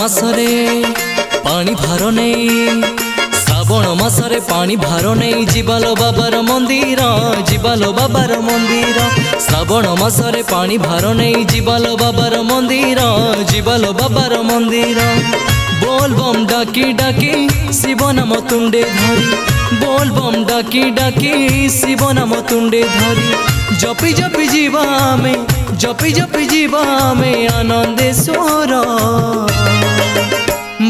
मासरे पानी भार नहीं श्रावण मासरे पानी भार नहीं जीवालो बाबार मंदिर जीवालो बाबार मंदिर श्रावण मासरे पानी भार नहीं जीवालो बाबार मंदिर जीवालो बाबार मंदिर बोल बम डाकी डाकी शिव नाम तुंडे धरी बोल बम डाकी डाकी शिव नाम तुंडे धरी जपी जपी जीवा में जपी जपी जीवा में आनंदेश्वर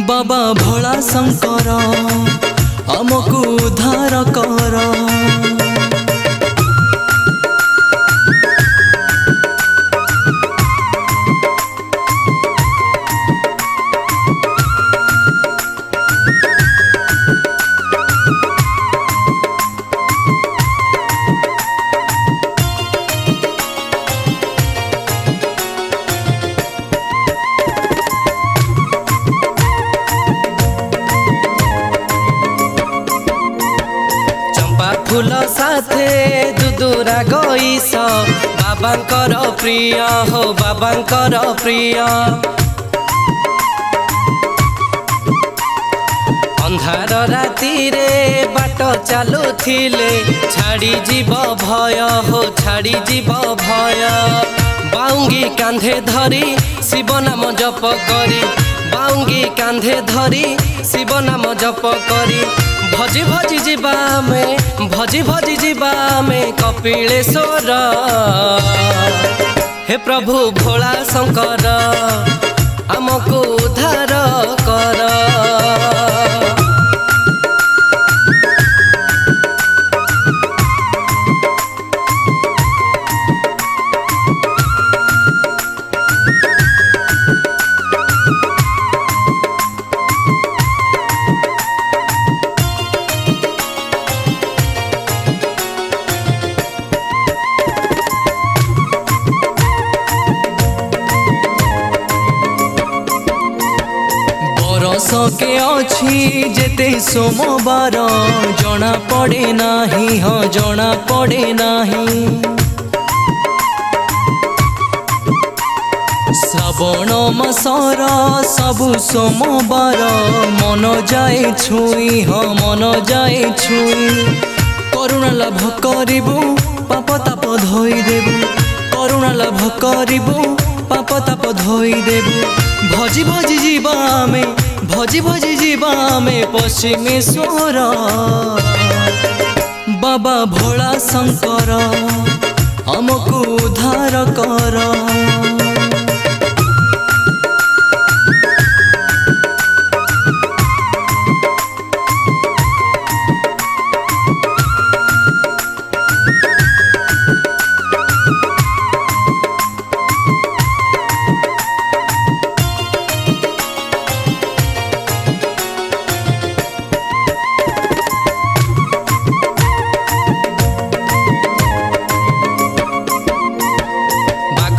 बाबा भोला शंकर हमको उद्धार कर। फूल साथे दुदुरा गईस बाबांकर प्रिय हो बाबांकर प्रिय अंधार राति रे बाट चलुथिले छाड़ी जीव भय हो छाड़ी जीव भय बाउंगी कांधे धरी शिव नाम जप करी बाउंगी कांधे धरी शिव नाम जप करी भजी भजी जीवा में भजी भजी जीवा में कपिलेश्वर हे प्रभु भोला शंकर हमको उद्धार कर। सके अच्छी जेते सोमवार जना पड़े नाही हाँ जना पड़े नाही श्रावण मासर सबु सोमवार मन जाए छुई हाँ मन जाए छुई करुणा लाभ करिबु पाप ताप धोई देबु करुणा लाभ करिबु पाप ताप धोई देबु भजी भजी जीवा में भजी भजी जीवा में पश्चिमेश्वर बाबा भोला शंकर हमको उद्धार कर।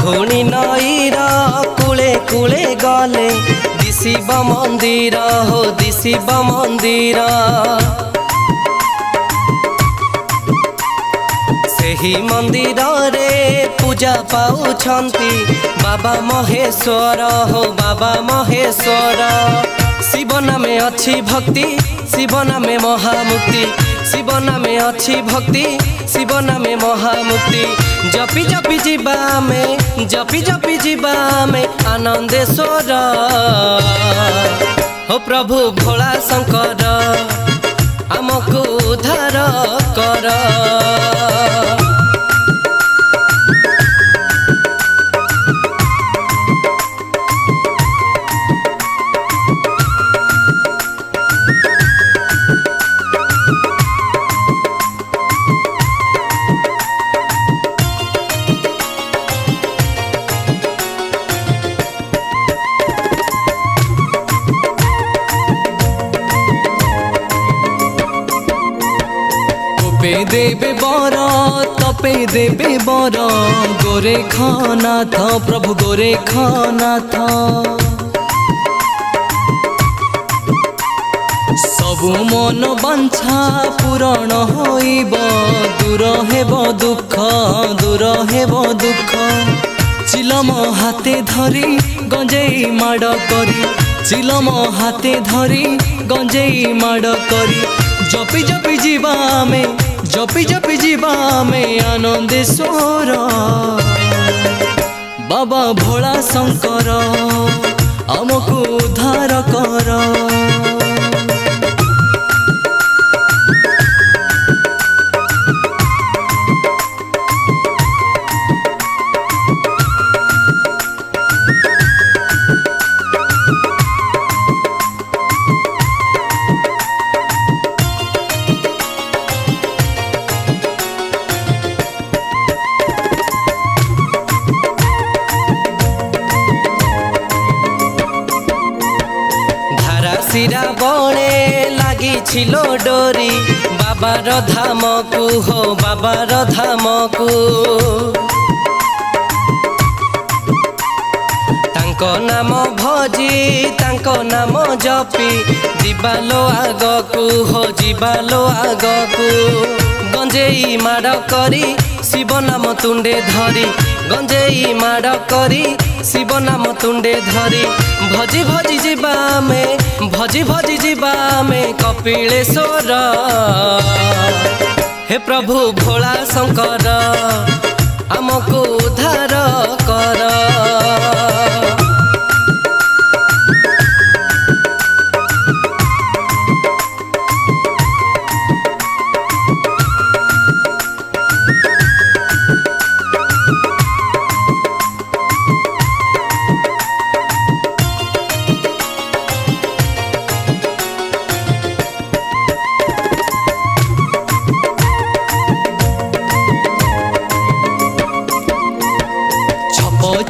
खुणी नईर कूले कूले गले दिशिव मंदिर हो दिशिव मंदिर सेही मंदिर रे पूजा पाउछंती बाबा महेश्वर हो बाबा महेश्वर शिव नामे अच्छी भक्ति शिव नामे महामुक्ति शिव नामे अच्छी भक्ति शिव नामे महामुक्ति जपी जपी जीवा में जपी जपी जीवा में आनंदेश्वर हो प्रभु भोला शंकर हमको उद्धार कर। पे देवे बर तपे देवे बर गोरेखनाथ प्रभु गोरेखनाथ सबु मन बांछा पूरण होइब दूर हेब दुख दूर हेब दुख चिलम हाथे धरी गंजेई माड़ करी चिलम हाथे धरी गंजेई माड़ करी जपि जपि जीवा में जपि जपि जीवा में आनंदेश्वर बाबा भोला शंकर आमको उद्धार कर। सिरा बणे लगी छिलो डोरी बाबार धाम को हो बाबार धाम को तांको नाम भजी तांको नाम जपी जीवालो आग को हो जीवालो आग को गंजेई माड़ करी शिव नाम तुंडे धरी गंजेई माड़ करी शिव नाम तुंडे धरी भजी भजी जीवा में भजी भजी जीवा में कपिलेश्वर हे प्रभु भोला शंकर आमको उद्धार कर।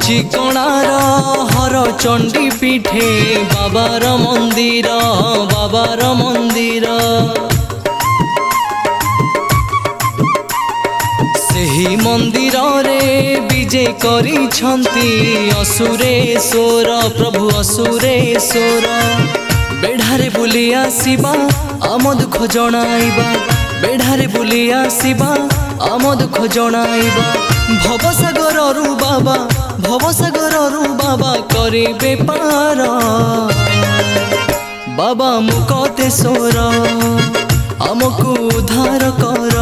चिकणार हर चंडी पीठे बाबार मंदिर बाबार मंदिर सेही मंदिर रे विजय करिछंती असुरेश्वर प्रभु असुरेश्वर बेढ़ारे बुली आसीबा आम दुख जणाइबा बेढ़ारे बुली आसीबा आम दुख जणाइबा भवसागर रु बाबा भवसागर रु बाबा करिबे पार बाबा मुक्तेश्वर आमको उद्धार कर।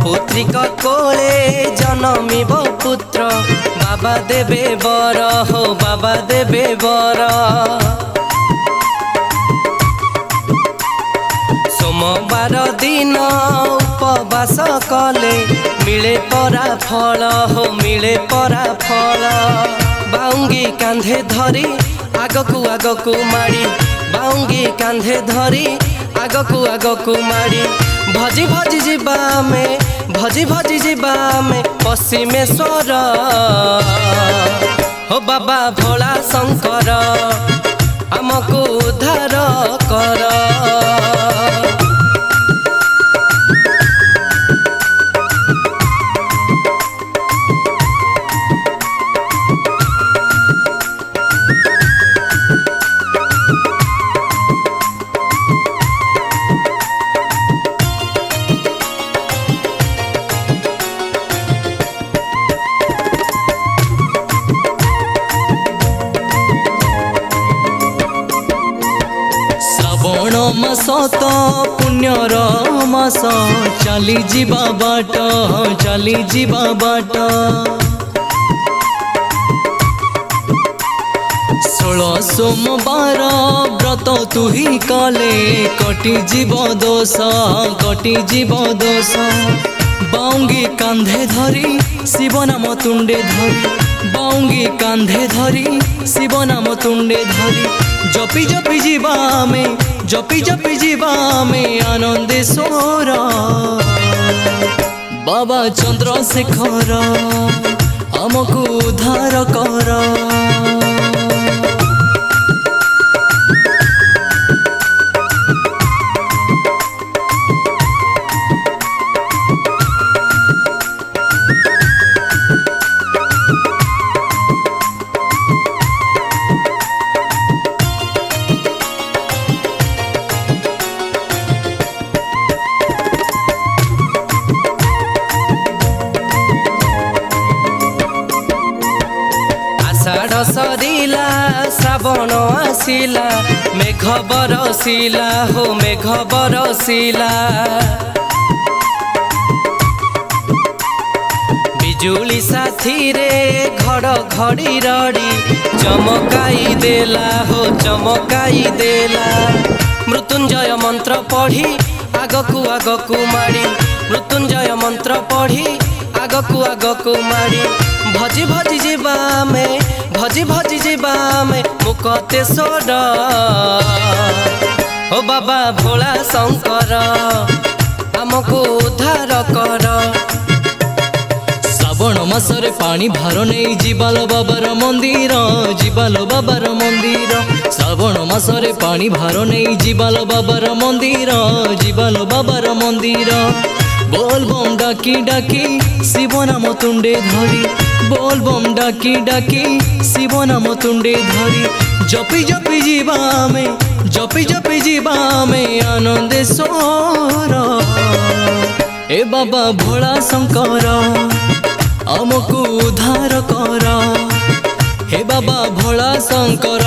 पुत्रिक कोले जन्मिब पुत्र बाबा देवे बर हो बाबा देवे बर सोमवार दिन उपवास कले मिले परा फल हो मिले परा फल बाउंगी कांधे धरी आगकू आगकू माड़ी बाउंगी कांधे धरी आगकू आगकू माड़ी भजी भजी जीवा में भजी भजी जीवा में पश्चिमेश्वर हो बाबा भोला शंकर आमको उद्धार कर। मास तो पुण्यर मास चली जीवा बाट चली जीवा बाट 16 सोमवार व्रत तु ही कले कटी जीव दोष कटी जीव दोष बाउंगी कांधे धरी शिव नाम तुंडे धरी बाउंगी कांधे धरी शिव नाम तुंडे धरी जपि जपि जीवा में जपि जपि जीवा में आनंदेश्वर बाबा चंद्रशेखर आमको उद्धार कर। बरसिला मेघ बरसिला हो मेघ बरसिला बिजुली साथी रे घड़ी रड़ी चमकाई देला हो चमकाई देला मृत्युंजय मंत्र पढ़ी आगकू माड़ी मृत्युंजय मंत्र पढ़ी आगकू माड़ी भजी भजी जीवा में भजी भजी जीवा में मुकते सोड ओ बाबा भोला शंकर आमको उद्धार कर श्रावण मासरे पानी भार नहीं जिबालो बाबार मंदिर जिबालो बाबार मंदिर श्रावण मासरे पानी भार नहीं जिबालो बाबार मंदिर जिबालो बाबार मंदिर बोल बम डाकी डाकी शिव नाम तुंडे धरी बोल बम डाकी डाकी शिव नाम तुंडे धरी जपी जपी जीवा में जपी जपी जीवा में आनंदेश्वर ए बाबा भोला शंकर आमको उद्धार कर हे बाबा भोला शंकर।